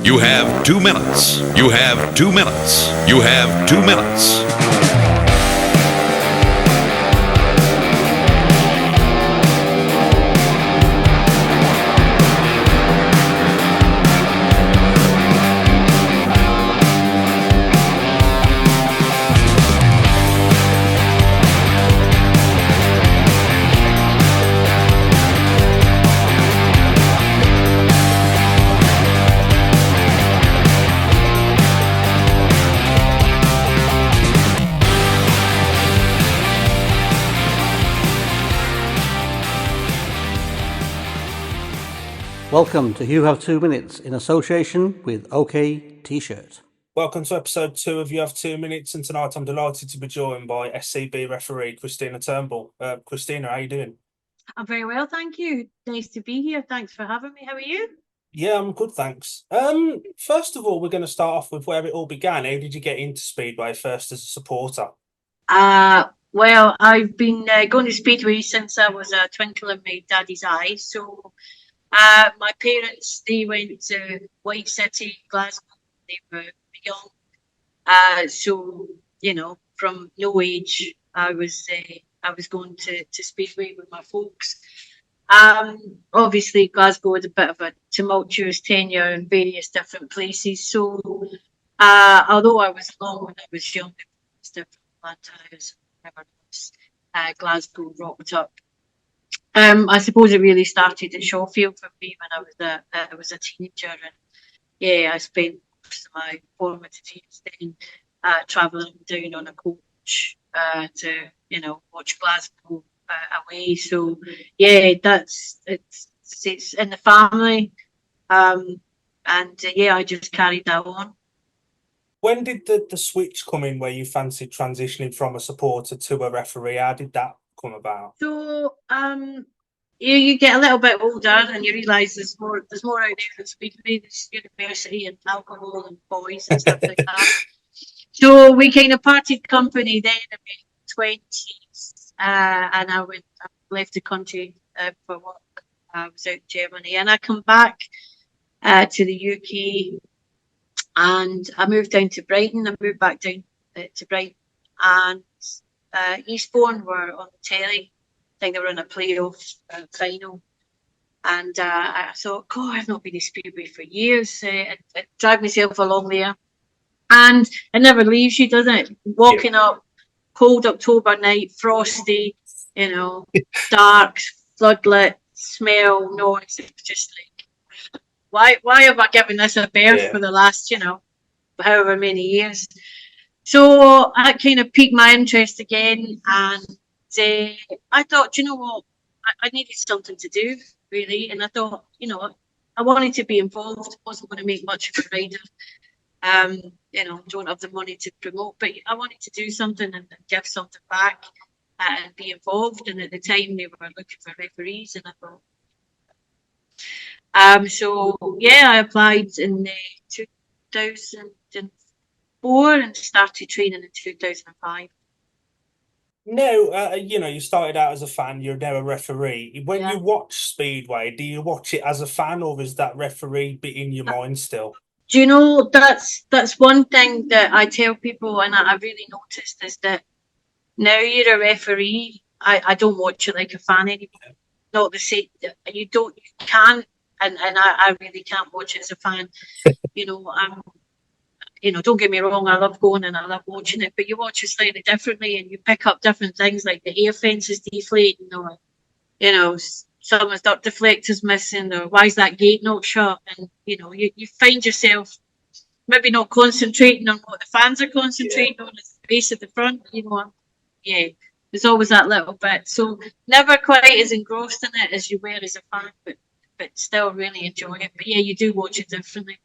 You have 2 minutes. You have 2 minutes. You have 2 minutes. Welcome to You Have 2 Minutes in association with OK T-Shirt. Welcome to episode 2 of You Have 2 Minutes, and tonight I'm delighted to be joined by SCB referee Christina Turnbull. Christina, how are you doing? I'm very well, thank you. Nice to be here. Thanks for having me. How are you? Yeah, I'm good, thanks. First of all, we're going to start off with where it all began. How did you get into Speedway first as a supporter? Well, I've been going to Speedway since I was a twinkle in my daddy's eye. So my parents, they went to White City, Glasgow. They were young. So, you know, from no age, I was going to Speedway with my folks. Obviously, Glasgow had a bit of a tumultuous tenure in various different places. So, although I was along when I was young, it was different tires. Glasgow rocked up. I suppose it really started at Shawfield for me when I was a teenager, and yeah, I spent most of my formative years then travelling down on a coach to watch Glasgow away. So yeah, it's in the family, and yeah, I just carried that on. When did the switch come in where you fancied transitioning from a supporter to a referee? How did that come about? So you get a little bit older and you realise there's more out there than Speedway. There's university and alcohol and boys and stuff like that. So we kind of parted company then in my 20s, and I left the country for work. I was out in Germany, and I come back to the UK, and I moved down to Brighton. I moved back down to Brighton, and Eastbourne were on the telly. I think they were in a playoff final, and I thought, God, I've not been to Speedway for years. I dragged myself along there, and it never leaves you, does it? Walking up, cold October night, frosty, dark, floodlit, smell, noise. It was just like, why have I given this a birth for the last, however many years? So that kind of piqued my interest again, and I thought, you know what, I needed something to do, really, and I thought, I wanted to be involved. Wasn't going to make much of a rider. Don't have the money to promote, but I wanted to do something and give something back and be involved. And at the time, they were looking for referees, and I thought, so yeah, I applied in 2004 and started training in 2005. No, you started out as a fan. You're now a referee. When you watch Speedway, do you watch it as a fan, or is that referee bit in your mind still? Do you know, that's one thing that I tell people, and I really noticed, is that now you're a referee, I don't watch it like a fan anymore. Not the same. You can't, and I really can't watch it as a fan. Don't get me wrong, I love going and I love watching it, but you watch it slightly differently, and you pick up different things, like the air fence is deflating, or someone's duct deflector's missing, or why is that gate not shut? And you find yourself maybe not concentrating on what the fans are concentrating on at the base of the front. There's always that little bit. So never quite as engrossed in it as you were as a fan, but still really enjoy it. But yeah, you do watch it differently.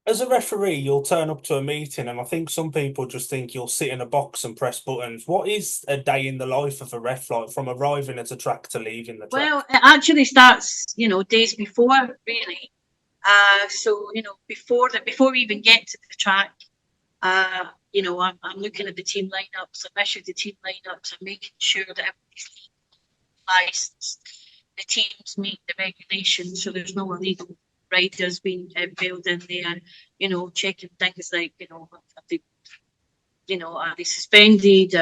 As a referee, you'll turn up to a meeting, and I think some people just think you'll sit in a box and press buttons. What is a day in the life of a ref like, from arriving at a track to leaving the track? Well, it actually starts, days before, really. So before we even get to the track, I'm looking at the team lineups. I've issued the team lineups. I'm making sure that everybody's licensed. The teams meet the regulations, so there's no illegal riders being bailed in there, you know, checking things like, you know, have they, you know, are they suspended?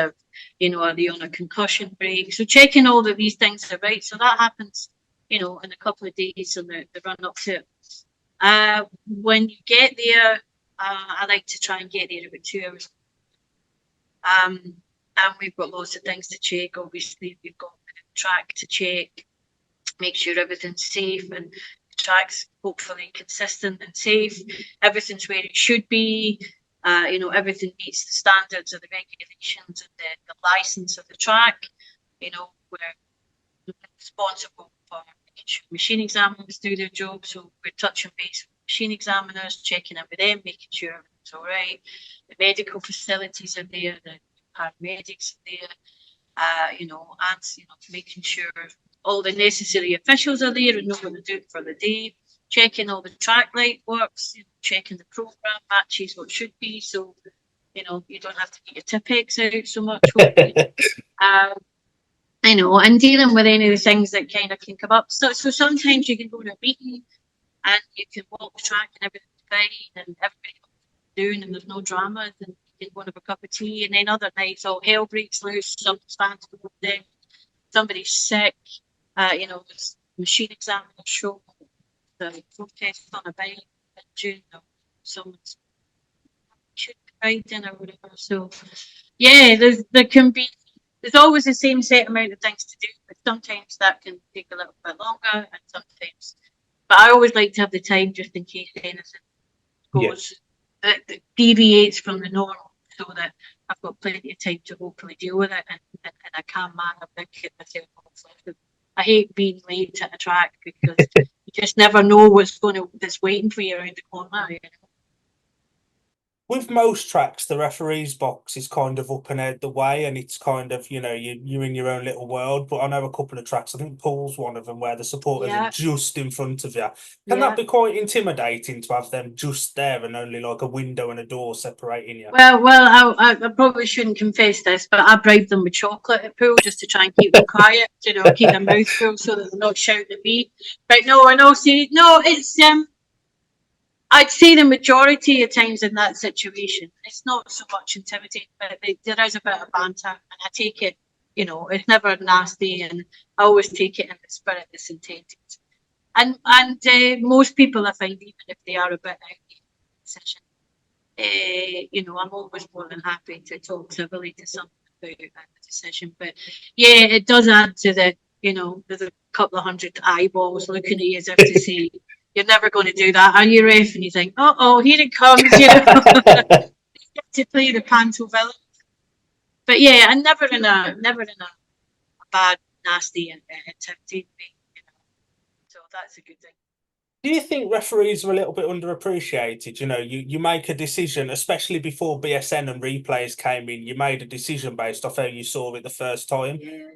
You know, are they on a concussion break? So checking all of these things are right. So that happens, you know, in a couple of days and the run up to it. When you get there, I like to try and get there about 2 hours. And we've got lots of things to check. Obviously, we've got the track to check, make sure everything's safe and the track's hopefully consistent and safe. Everything's where it should be. You know, everything meets the standards of the regulations and the license of the track. You know, we're responsible for making sure machine examiners do their job. So we're touching base with machine examiners, checking in with them, making sure everything's all right. The medical facilities are there, the paramedics are there, you know, and, you know, making sure all the necessary officials are there and know what they're doing for the day, checking all the track light works, you know, checking the program matches what should be, so, you know, you don't have to get your Tipex out so much. You know, and dealing with any of the things that kind of can come up. So sometimes you can go to a meeting and you can walk the track and everything's fine and everybody knows what they're doing and there's no drama and you can go and have a cup of tea, and then other nights all hell breaks loose, something's fancy going down, somebody's sick, you know, there's machine examiner show, the protest on a bike in June, or someone's should be riding or whatever. So yeah, there's always the same set amount of things to do, but sometimes that can take a little bit longer and sometimes, but I always like to have the time just in case anything goes that deviates from the norm, so that I've got plenty of time to hopefully deal with it in a calm manner and get myself off. I hate being late at a track because you just never know that's waiting for you around the corner. You know? With most tracks, the referee's box is kind of up and out the way, and it's kind of, you know, you're in your own little world. But I know a couple of tracks, I think Paul's one of them, where the supporters are just in front of you. Can that be quite intimidating to have them just there and only like a window and a door separating you? Well, I probably shouldn't confess this, but I bribed them with chocolate at Pool just to try and keep them quiet, you know, keep their mouth full so that they're not shouting at me. But no, I know, see, no, it's I'd say the majority of times in that situation, it's not so much intimidating, but there is a bit of banter, and I take it, you know, it's never nasty, and I always take it in the spirit that's intended. And most people, I find, even if they are a bit out of the decision, you know, I'm always more than happy to talk civilly to someone about the decision. But yeah, it does add to the, you know, there's a couple of hundred eyeballs looking at you as if to say, you're never going to do that, are you, ref? And you think, oh, here it comes, you know, to play the panto villain. But yeah, and never in a bad, nasty, and intimidating way, you know. So that's a good thing. Do you think referees are a little bit underappreciated? You know, you make a decision, especially before BSN and replays came in, you made a decision based off how you saw it the first time. Yeah.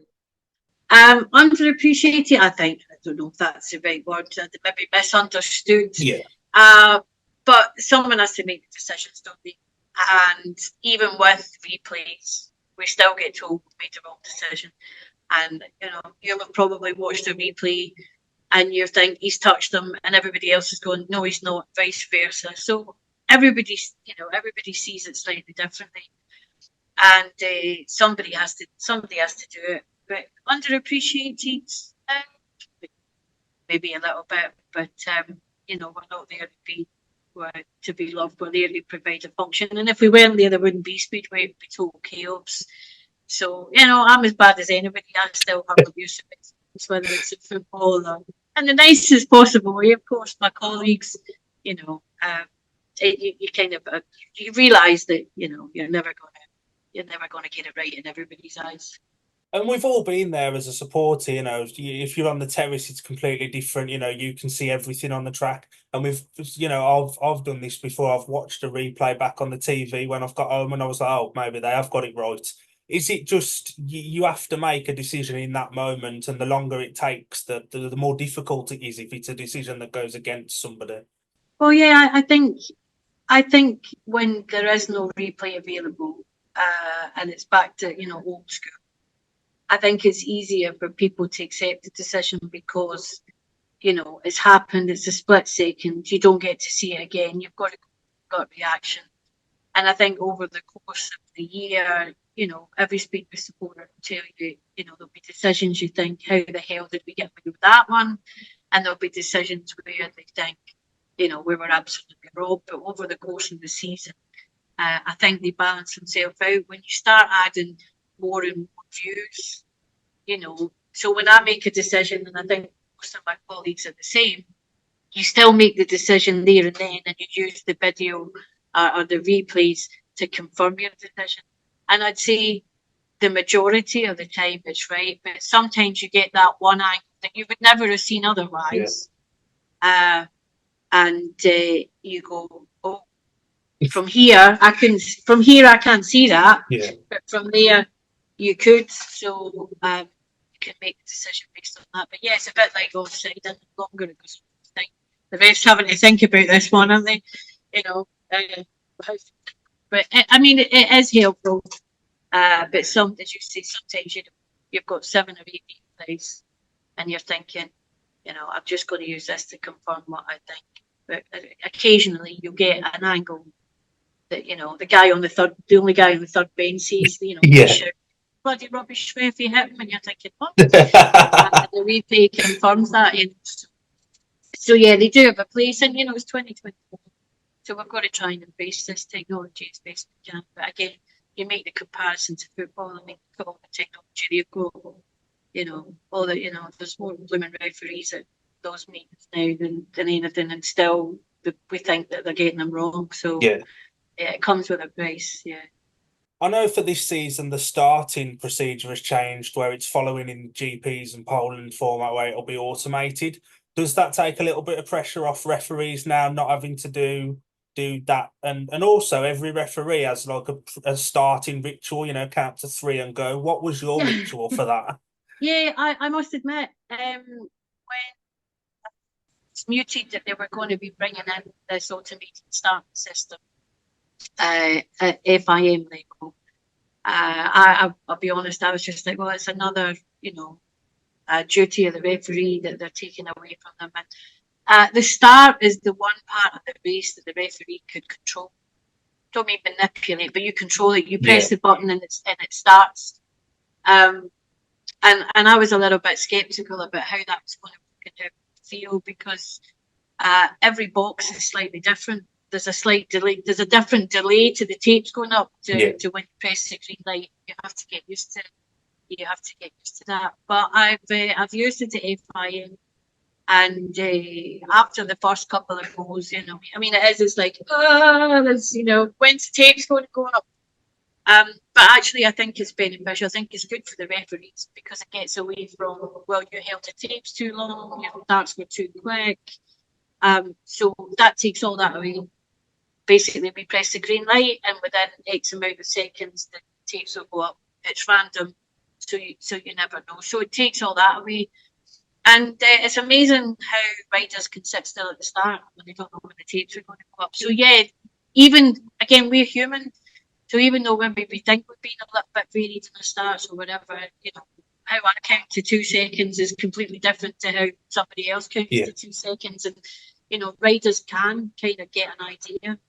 Underappreciated, I think. I don't know if that's the right word. Maybe misunderstood. Yeah. But someone has to make the decisions, don't they? And even with replays, we still get told we made the wrong decision. And, you know, you've probably watched a replay and you think he's touched them and everybody else is going, no, he's not, vice versa. So everybody sees it slightly differently. And somebody has to do it. But underappreciated, maybe a little bit, but you know, we're not there to be loved. We're there to provide a function, and if we weren't there wouldn't be Speedway. It would be total chaos. So, you know, I'm as bad as anybody. I still have abuse of it, whether it's in football or in the nicest possible way. Of course, my colleagues, you know, you kind of you realise that, you know, you're never gonna get it right in everybody's eyes. And we've all been there as a supporter, you know, if you're on the terrace, it's completely different. You know, you can see everything on the track. And we've, you know, I've done this before. I've watched a replay back on the TV when I've got home and I was like, oh, maybe they have got it right. Is it just you have to make a decision in that moment, and the longer it takes, the more difficult it is if it's a decision that goes against somebody? Well, yeah, I think when there is no replay available, and it's back to, you know, old school, I think it's easier for people to accept the decision because, it's happened. It's a split second. You don't get to see it again. You've got reaction. And I think over the course of the year, every Speedway supporter will tell you, there'll be decisions you think, how the hell did we get away with that one? And there'll be decisions where they think, we were absolutely robbed. But over the course of the season, I think they balance themselves out. When you start adding more and more views, so when I make a decision, and I think most of my colleagues are the same, you still make the decision there and then, and you use the video or the replays to confirm your decision. And I'd say the majority of the time it's right, but sometimes you get that one angle that you would never have seen otherwise. Yeah. And you go, oh, from here I can't see that. Yeah. But from there you could. So you can make a decision based on that. But yeah, it's a bit like offside and longer because the refs having to think about this one, aren't they? But I mean, it is helpful. But as you say, sometimes you've got 7 or 8 replays, and you're thinking, I'm just going to use this to confirm what I think. But occasionally you get an angle that the only guy on the third bench sees. Bloody rubbish ref, he hit him, and you're thinking, what? And the replay confirms that. So yeah, they do have a place, and it's 2024, so we've got to try and embrace this technology as best we can. But again, you make the comparison to football. I mean, look at all the technology they've got. All the there's more blooming referees at those meetings now than anything, and still we think that they're getting them wrong. So yeah, it comes with a price. Yeah. I know for this season the starting procedure has changed, where it's following in GPs and Poland format where it'll be automated. Does that take a little bit of pressure off referees now, not having to do that? And also every referee has like a starting ritual, count to 3 and go. What was your ritual for that? Yeah, I must admit, when it's muted that they were going to be bringing in this automated starting system at FIM level, I'll be honest, I was just like, well, it's another, duty of the referee that they're taking away from them. And the start is the one part of the race that the referee could control. Don't mean manipulate, but you control it. You press the button and it starts. And I was a little bit sceptical about how that was going to feel, because every box is slightly different. There's a slight delay. There's a different delay to the tapes going up to when you press the green light. You have to get used to it. You have to get used to that. But I've used it at FIM, and after the first couple of goals, I mean, it's like, when's the tapes going to go up? But actually, I think it's beneficial. I think it's good for the referees, because it gets away from, well, you held the tapes too long, your darts were too quick. So that takes all that away. Basically, we press the green light, and within X amount of seconds, the tapes will go up. It's random, so you never know. So it takes all that away. And it's amazing how riders can sit still at the start when they don't know when the tapes are going to go up. So yeah, again, we're human. So even though when we think we've been a little bit varied in the starts or whatever, how I count to 2 seconds is completely different to how somebody else counts to 2 seconds. And, riders can kind of get an idea,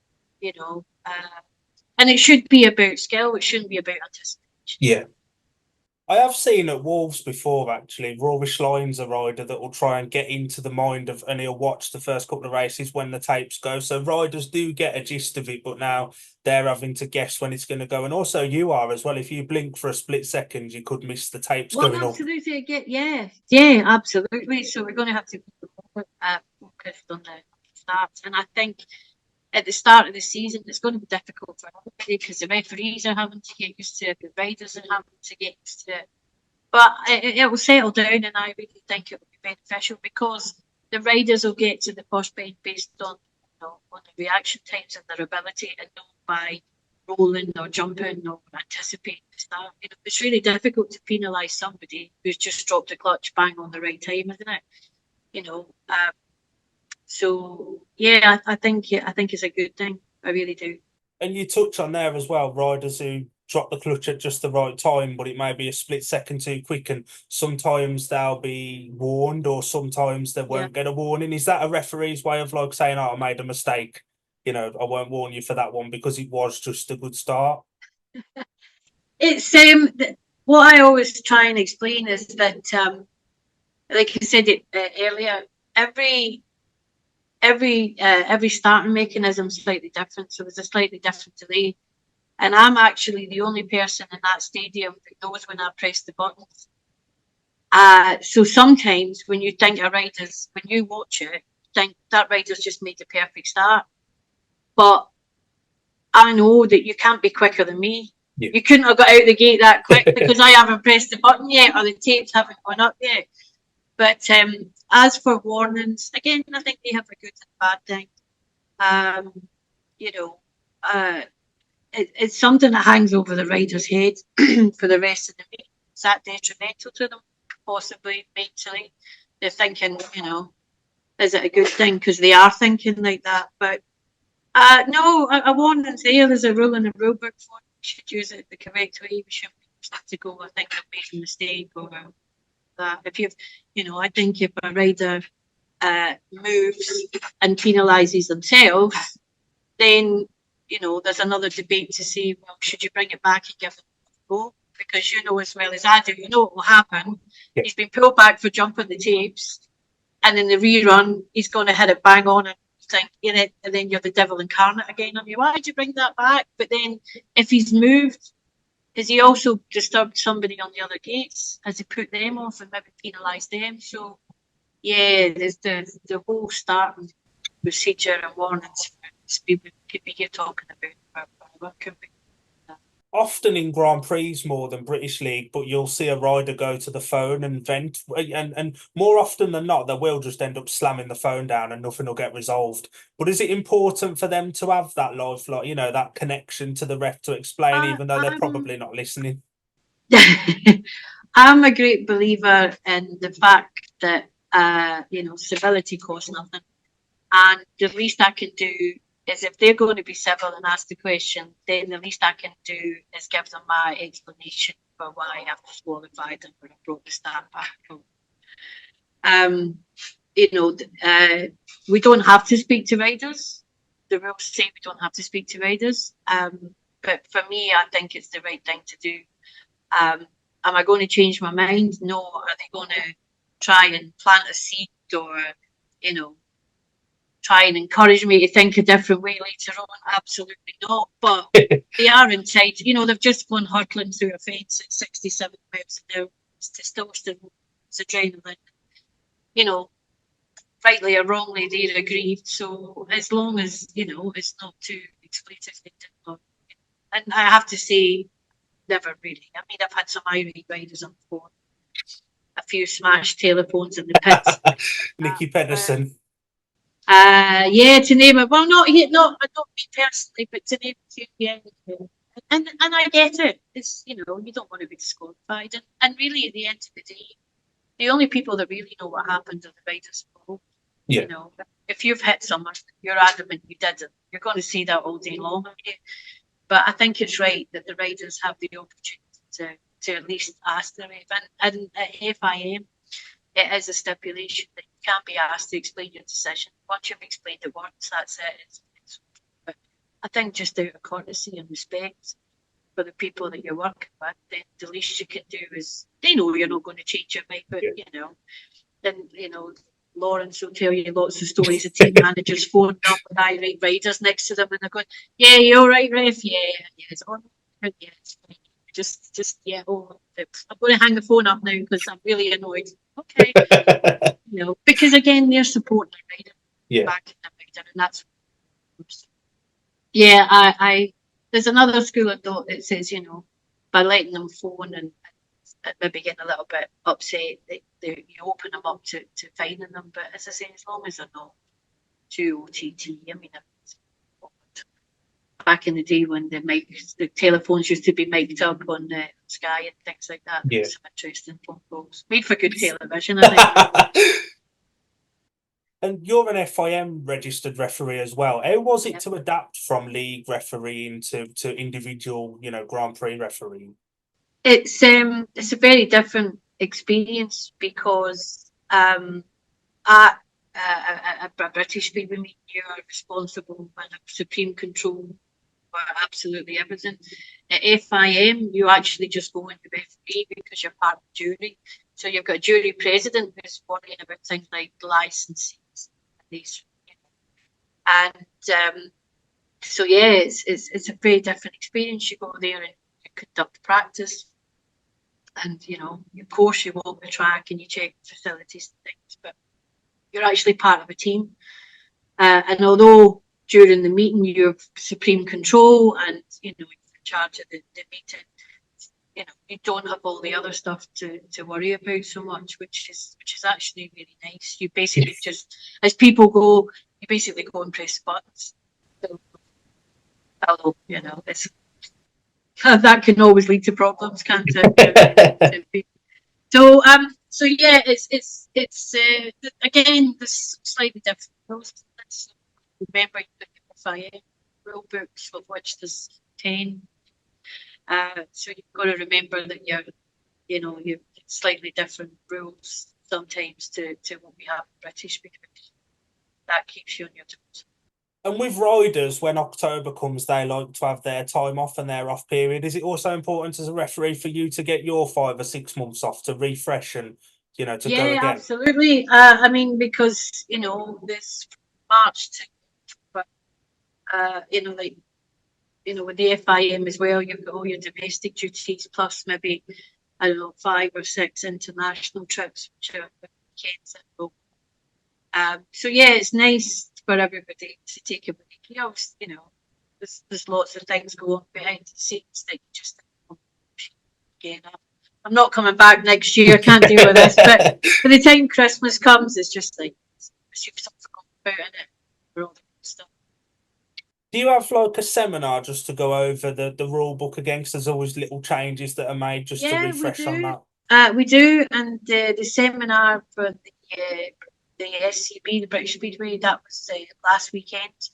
and it should be about skill. It shouldn't be about anticipation. Yeah. I have seen at Wolves before, actually, Rory Schline's a rider that will try and get into the mind of, and he'll watch the first couple of races when the tapes go. So riders do get a gist of it, but now they're having to guess when it's going to go. And also you are as well. If you blink for a split second, you could miss the tapes going up. Absolutely. Yeah, absolutely. So we're going to have to be focused on the starts. And I think at the start of the season, it's going to be difficult for everybody, because the referees are having to get used to it, the riders are having to get used to it. But it will settle down, and I really think it will be beneficial, because the riders will get to the first bench based on on the reaction times and their ability, and not by rolling or jumping or anticipating the start. It's really difficult to penalise somebody who's just dropped the clutch bang on the right time, isn't it? So yeah, I think it's a good thing. I really do. And you touch on there as well, riders who drop the clutch at just the right time, but it may be a split second too quick, and sometimes they'll be warned, or sometimes they won't get a warning. Is that a referee's way of like saying, "Oh, I made a mistake. You know, I won't warn you for that one because it was just a good start"? It's what I always try and explain is that, like I said it earlier, every starting mechanism is slightly different, so there's a slightly different delay. And I'm actually the only person in that stadium that knows when I press the buttons. So sometimes when you think a rider's, when you watch it, you think that rider's just made the perfect start. But I know that you can't be quicker than me. Yeah. You couldn't have got out the gate that quick because I haven't pressed the button yet, or the tapes haven't gone up yet. But as for warnings, again, I think they have a good and bad thing. You know, it's something that hangs over the rider's head for the rest of the meet. Is that detrimental to them? Possibly, mentally. They're thinking, you know, is it a good thing? Because they are thinking like that. But no, a warning's there. There's a rule in the rule book for it. We should use it the correct way. We shouldn't be to go, I think I've made a mistake, or that. If you've, you know, I think if a rider moves and penalises themselves, then, you know, there's another debate to say, well, should you bring it back and give it a go? Because you know as well as I do, you know what will happen. Yeah. He's been pulled back for jumping the tapes, and in the rerun, he's going to hit it bang on, and think, you know, and then you're the devil incarnate again on you. Why did you bring that back? But then, if he's moved, has he also disturbed somebody on the other gates? Has he put them off and maybe penalised them? So, yeah, there's the whole starting procedure and warnings we could be here talking about. What could be? Often in Grand Prix more than British League, but you'll see a rider go to the phone and vent, and more often than not, they will just end up slamming the phone down and nothing will get resolved. But is it important for them to have that lifeline, you know, that connection to the ref to explain, even though they're probably not listening? I'm a great believer in the fact that you know, civility costs nothing, and the least I can do is, if they're going to be civil and ask the question, then the least I can do is give them my explanation for why I've disqualified them or I brought the start back. You know, we don't have to speak to riders. The rules say we don't have to speak to riders. But for me, I think it's the right thing to do. Am I going to change my mind? No. Are they going to try and plant a seed, or, you know, try and encourage me to think a different way later on? Absolutely not. But they are entitled. You know, they've just gone hurtling through a fence at 67 miles an hour. It's testosterone, it's adrenaline. You know, rightly or wrongly, they're aggrieved. So as long as, you know, it's not too expletive, and I have to say, never really. I mean, I've had some irate riders on the phone, a few smashed telephones in the pits. Nicky Pedersen. Yeah, to name it. Well, not me personally, but to name a few. Yeah, and I get it. It's, you know, you don't want to be disqualified, and really, at the end of the day, the only people that really know what happened are the riders involved. Yeah. You know, if you've hit someone, you're adamant you didn't. You're going to see that all day long. But I think it's right that the riders have the opportunity to at least ask their ref. And at FIM, it is a stipulation that you can't be asked to explain your decision. Once you've explained it once, that's it. But I think just out of courtesy and respect for the people that you're working with, then the least you can do is, they know you're not going to change your mind, but, you know, then, you know, Lawrence will tell you lots of stories of team managers phoning up with irate riders next to them, and they're going, "Yeah, you're all right, ref. Yeah, it's on. Yeah, it's fine. Just yeah. Oh, I'm going to hang the phone up now because I'm really annoyed." Okay, you know, because again, they're supporting the rider, backing the rider, and that's. Yeah, I there's another school of thought that says, you know, by letting them phone and maybe getting a little bit upset, you open them up to fining them. But as I say, as long as they're not too OTT, I mean, back in the day when the telephones used to be mic'd up on Sky and things like that, some interesting phone calls. Made for good television, I think. And you're an FIM registered referee as well. How was it Yeah. to adapt from league refereeing to individual, Grand Prix refereeing? It's a very different experience because at a British Speedway meet, you are responsible and have supreme control for absolutely everything. At FIM, you actually just go into referee because you're part of the jury. So you've got a jury president who's worrying about things like licenses and these, and so yeah, it's a very different experience. You go there and you conduct practice, and of course you walk the track and you check facilities and things, but you're actually part of a team. And although during the meeting you have supreme control and you're in charge of the meeting, you don't have all the other stuff to worry about so much, which is actually really nice. You basically just, as people go, you basically go and press buttons. So, although it's that can always lead to problems, can't it? So yeah, it's again this slightly different process. Remember the FIA rule books, of which there's 10. So you've got to remember that you've slightly different rules sometimes to what we have in British, because that keeps you on your toes. And with riders, when October comes, they like to have their time off and their off period. Is it also important as a referee for you to get your 5 or 6 months off to refresh and, to go again? Yeah, absolutely. I mean, because, this March to, with the FIM as well, you've got all your domestic duties plus maybe, I don't know, 5 or 6 international trips, which are weekends. So yeah, it's nice for everybody to take a break. There's lots of things going behind the scenes that you just again. I'm not coming back next year. I can't deal with this. But by the time Christmas comes, it's just like you've something about in it for all the stuff. Do you have like a seminar just to go over the rule book again? Because there's always little changes that are made just to refresh on that. We do, and the seminar for the SCB, the British Speedway, that was last weekend.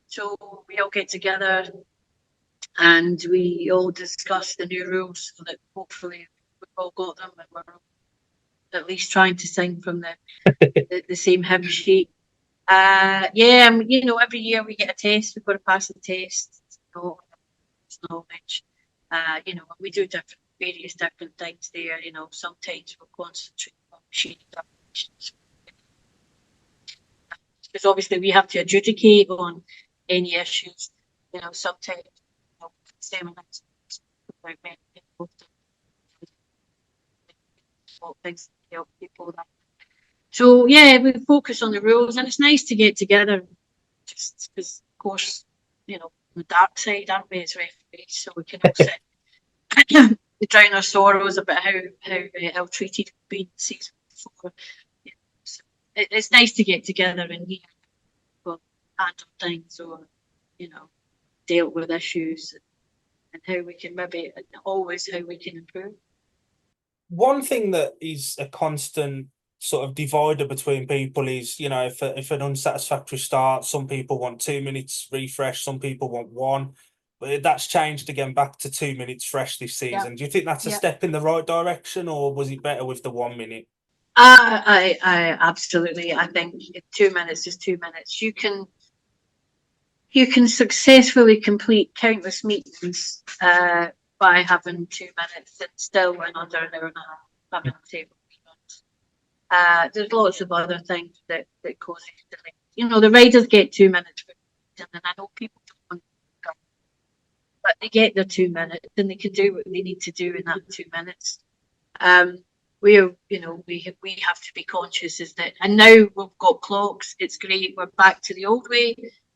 So we all get together and we all discuss the new rules so that hopefully we've all got them and we're at least trying to sing from the same hymn sheet. Every year we get a test. We've got to pass the test. Knowledge. We do various different things there. Sometimes we'll concentrate on machine operations, because obviously we have to adjudicate on any issues. Sometimes seminars about things to help people. So yeah, we focus on the rules, and it's nice to get together. Just because, of course, the dark side, aren't we, as referees? So we can all sit drown our sorrows about how ill-treated we've been season before. So it's nice to get together and handle things or dealt with issues and how we can improve. One thing that is a constant sort of divider between people is, if an unsatisfactory start, some people want 2 minutes refresh, some people want 1. But that's changed again back to 2 minutes fresh this season. Do you think that's a step in the right direction, or was it better with the 1 minute? I absolutely. I think 2 minutes is 2 minutes. You can successfully complete countless meetings by having 2 minutes and still win under an hour and a half having table runs. There's lots of other things that cause delays. The riders get 2 minutes for reason, and I know people don't want to go, but they get their 2 minutes and they can do what they need to do in that 2 minutes. We have to be conscious is that, and now we've got clocks. It's great. We're back to the old way.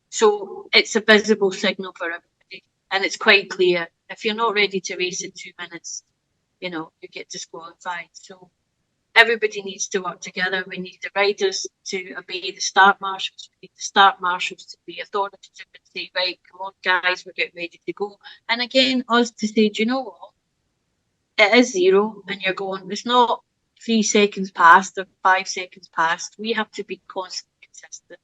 So it's a visible signal for everybody, and it's quite clear. If you're not ready to race in 2 minutes, you get disqualified. So everybody needs to work together. We need the riders to obey the start marshals. We need the start marshals to be authoritative and say, right, come on, guys, we're getting ready to go. And again, us to say, do you know what? It is 0, and you're going, it's not 3 seconds past or 5 seconds past. We have to be constantly consistent.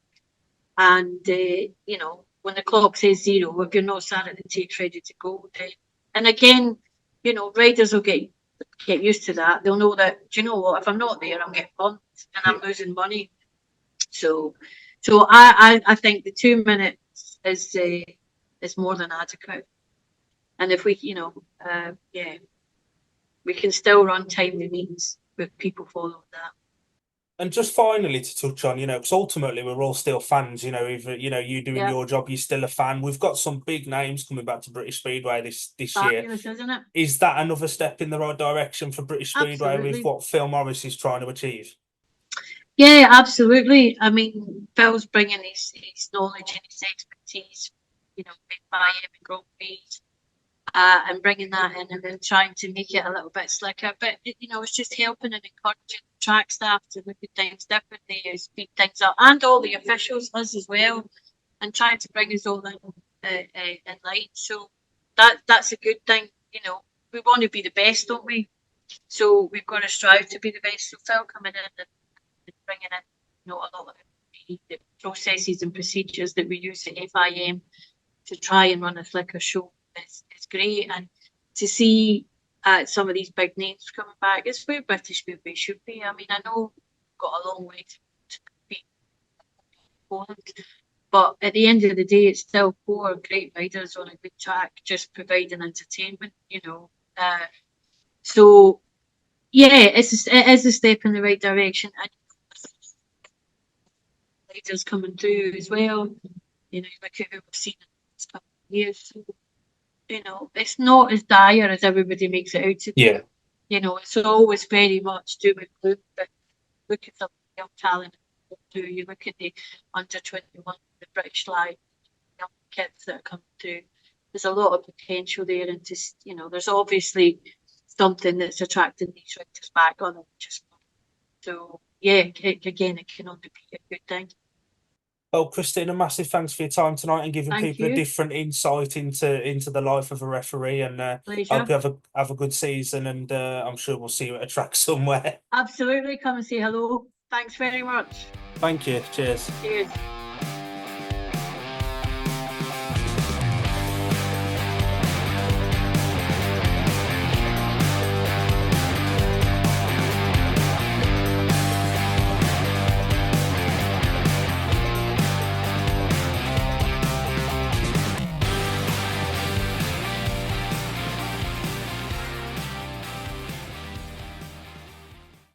And, you know, when the clock says 0, if you're not sat at the takes ready to go, then, and again, you know, riders will get used to that. They'll know that, do you know what, if I'm not there, I'm getting bumped and I'm losing money. So I think the 2 minutes is more than adequate. And if we, you know, we can still run timely meets with people following that. And just finally to touch on, you know, because ultimately we're all still fans, you know, even, you know, you doing your job, you're still a fan. We've got some big names coming back to British Speedway this Fabulous, year. isn't it? Is that another step in the right direction for British Speedway Absolutely. with what Phil Morris is trying to achieve? Yeah, absolutely. I mean, Phil's bringing his knowledge and his expertise, you know, with FIM and Grand Prix, and bringing that in and then trying to make it a little bit slicker. But, you know, it's just helping and encouraging the track staff to look at things differently, speed things up, and all the officials, us as well, and trying to bring us all in line. So that's a good thing. You know, we want to be the best, don't we? So we've got to strive to be the best. So Phil coming in and bringing in, you know, a lot of the processes and procedures that we use at FIM to try and run a slicker show is great. And to see some of these big names coming back, it's where British Speedway should be. I mean, I know we've got a long way to compete in Poland, but at the end of the day, it's still 4 great riders on a good track, just providing entertainment, you know. So yeah, it is a step in the right direction. And riders coming through as well. You know, look at who we've seen in the last couple of years. So, you know, it's not as dire as everybody makes it out to be. Yeah. You know, it's always very much doom and gloom, but look at some of the young talent. You look at the under 21, the British Live, young kids that are coming through. There's a lot of potential there, and just, you know, there's obviously something that's attracting these riders back on it. So yeah, again, it can only be a good thing. Well, Christina, massive thanks for your time tonight and giving Thank people a you. different insight into the life of a referee. And I Pleasure. hope you have a good season, and I'm sure we'll see you at a track somewhere. Absolutely, come and say hello. Thanks very much. Thank you. Cheers. Cheers.